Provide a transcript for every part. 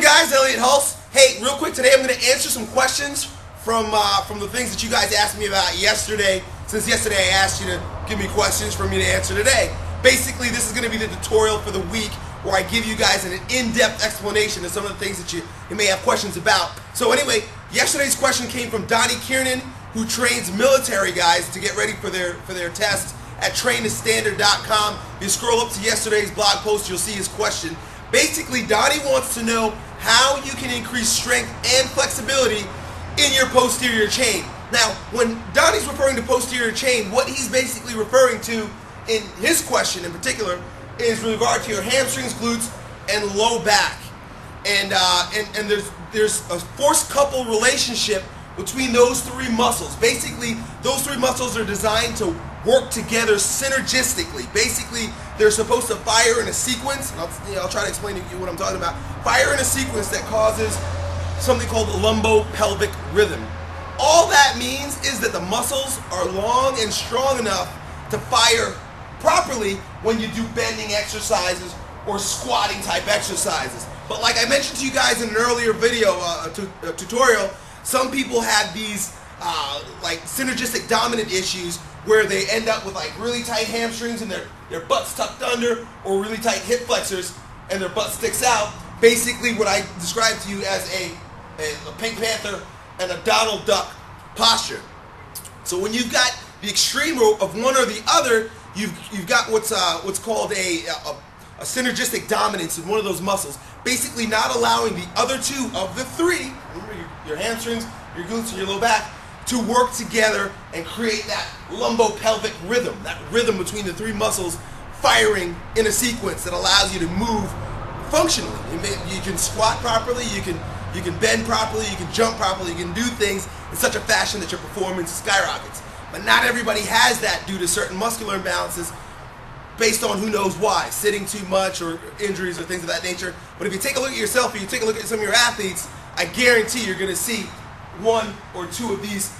guys? Elliott Hulse. Hey, real quick, today I'm going to answer some questions from the things that you guys asked me about yesterday. Since yesterday I asked you to give me questions for me to answer today. Basically, this is going to be the tutorial for the week where I give you guys an in-depth explanation of some of the things that you may have questions about. So anyway, yesterday's question came from Donnie Kiernan, who trains military guys to get ready for their tests at trainthestandard.com. If you scroll up to yesterday's blog post, you'll see his question. Basically, Donnie wants to know how you can increase strength and flexibility in your posterior chain. Now, when Donnie's referring to posterior chain, what he's basically referring to in his question in particular is with regard to your hamstrings, glutes, and low back. And there's a force couple relationship between those three muscles. Basically, those three muscles are designed to work together synergistically. Basically, they're supposed to fire in a sequence, and I'll try to explain to you what I'm talking about. Fire in a sequence that causes something called the lumbo pelvic rhythm. All that means is that the muscles are long and strong enough to fire properly when you do bending exercises or squatting type exercises. But like I mentioned to you guys in an earlier video tutorial, some people have these like synergistic dominant issues where they end up with like really tight hamstrings and their butt's tucked under, or really tight hip flexors and their butt sticks out. Basically what I described to you as a Pink Panther and a Donald Duck posture. So when you've got the extreme of one or the other, you've got what's called a synergistic dominance in one of those muscles, basically not allowing the other two of the three, remember your hamstrings, your glutes, and your low back, to work together and create that lumbo pelvic rhythm, that rhythm between the three muscles firing in a sequence that allows you to move functionally. You can squat properly, you can bend properly, you can jump properly, you can do things in such a fashion that your performance skyrockets. But not everybody has that due to certain muscular imbalances based on who knows why, sitting too much or injuries or things of that nature. But if you take a look at yourself or you take a look at some of your athletes, I guarantee you're going to see one or two of these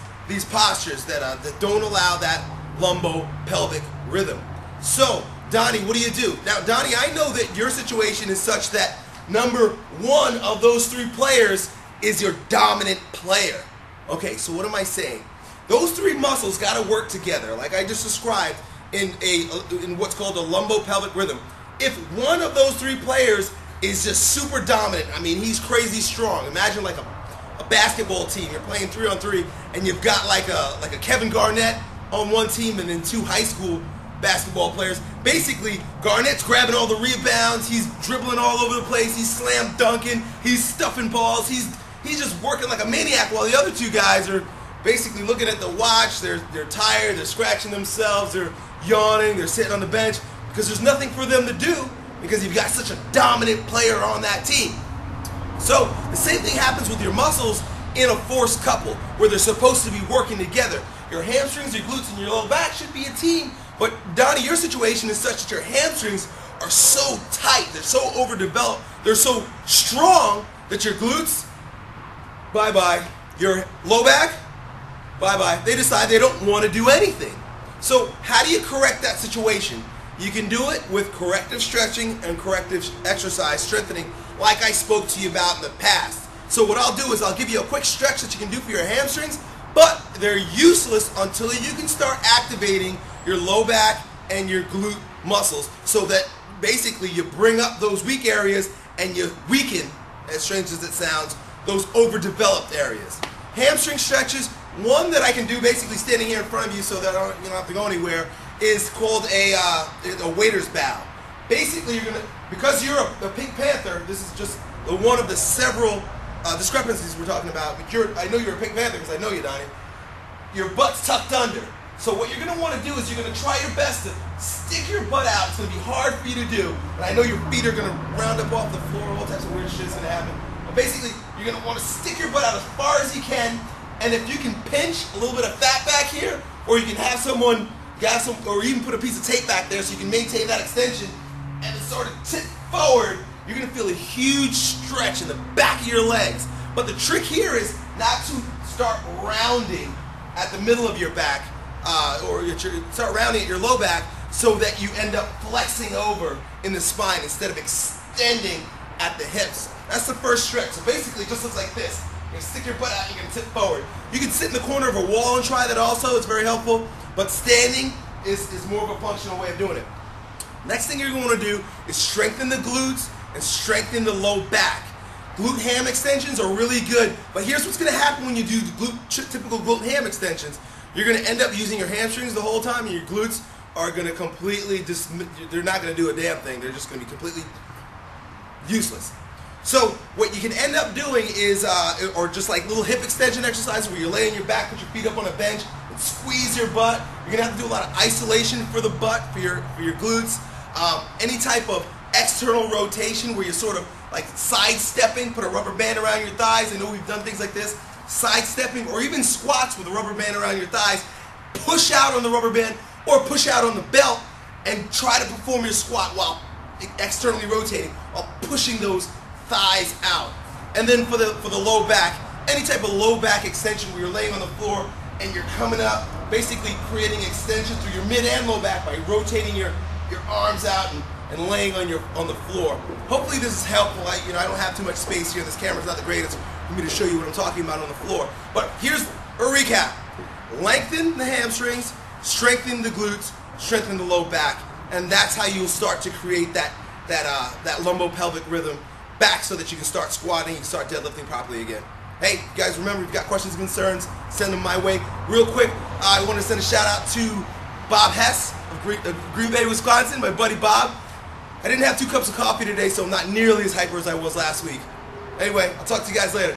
postures that don't allow that lumbo pelvic rhythm. So, Donnie, what do? Now, Donnie, I know that your situation is such that number one of those three players is your dominant player. Okay, so what am I saying? Those three muscles got to work together, like I just described, in what's called a lumbo pelvic rhythm. If one of those three players is just super dominant, I mean, he's crazy strong. Imagine like a basketball team. You're playing 3-on-3, and you've got like a Kevin Garnett on one team and then two high school basketball players. Basically, Garnett's grabbing all the rebounds, he's dribbling all over the place, he's slam dunking, he's stuffing balls, he's just working like a maniac, while the other two guys are basically looking at the watch. They're tired, they're scratching themselves, they're yawning, they're sitting on the bench because there's nothing for them to do because you've got such a dominant player on that team. So the same thing happens with your muscles in a force couple where they're supposed to be working together. Your hamstrings, your glutes, and your low back should be a team. But Donnie, your situation is such that your hamstrings are so tight, they're so overdeveloped, they're so strong that your glutes, bye-bye. Your low back, bye-bye. They decide they don't want to do anything. So how do you correct that situation? You can do it with corrective stretching and corrective exercise strengthening like I spoke to you about in the past. So what I'll do is I'll give you a quick stretch that you can do for your hamstrings, but they're useless until you can start activating your low back and your glute muscles so that basically you bring up those weak areas and you weaken, as strange as it sounds, those overdeveloped areas. Hamstring stretches, one that I can do basically standing here in front of you so that you don't have to go anywhere, is called a waiter's bow. Basically, you're gonna, because you're a Pink Panther, this is just one of the several discrepancies we're talking about. But I know you're a Pink Panther because I know you, Donnie. Your butt's tucked under. So what you're going to want to do is you're going to try your best to stick your butt out. It's going to be hard for you to do. And I know your feet are going to round up off the floor. All types of weird shit is going to happen. But basically, you're going to want to stick your butt out as far as you can. And if you can pinch a little bit of fat back here, or you can have someone, or even put a piece of tape back there so you can maintain that extension, and sort of tip forward, you're going to feel a huge stretch in the back of your legs. But the trick here is not to start rounding at the middle of your back, or start rounding at your low back so that you end up flexing over in the spine instead of extending at the hips. That's the first stretch. So basically it just looks like this. You're gonna stick your butt out, you're gonna tip forward. You can sit in the corner of a wall and try that also, it's very helpful. But standing is more of a functional way of doing it. Next thing you're gonna wanna do is strengthen the glutes and strengthen the low back. Glute ham extensions are really good, but here's what's gonna happen when you do typical glute ham extensions. You're gonna end up using your hamstrings the whole time, and your glutes are gonna completely they're not gonna do a damn thing. They're just gonna be completely useless. So what you can end up doing is, or just like little hip extension exercises where you lay on your back, put your feet up on a bench, and squeeze your butt. You're gonna have to do a lot of isolation for the butt, for your glutes. Any type of external rotation where you're sort of like sidestepping, put a rubber band around your thighs. I know we've done things like this. Sidestepping, or even squats with a rubber band around your thighs. Push out on the rubber band or push out on the belt and try to perform your squat while externally rotating, while pushing those thighs out. And then for the low back, any type of low back extension where you're laying on the floor and you're coming up, basically creating extension through your mid and low back by rotating your arms out and laying on the floor. Hopefully this is helpful. I don't have too much space here. This camera's not the greatest for me to show you what I'm talking about on the floor. But here's a recap. Lengthen the hamstrings, strengthen the glutes, strengthen the low back, and that's how you'll start to create that lumbo pelvic rhythm back, so that you can start squatting, you can start deadlifting properly again. Hey, guys, remember, if you've got questions and concerns, send them my way. Real quick, I want to send a shout out to Bob Hess of Green Bay, Wisconsin, my buddy Bob. I didn't have 2 cups of coffee today, so I'm not nearly as hyper as I was last week. Anyway, I'll talk to you guys later.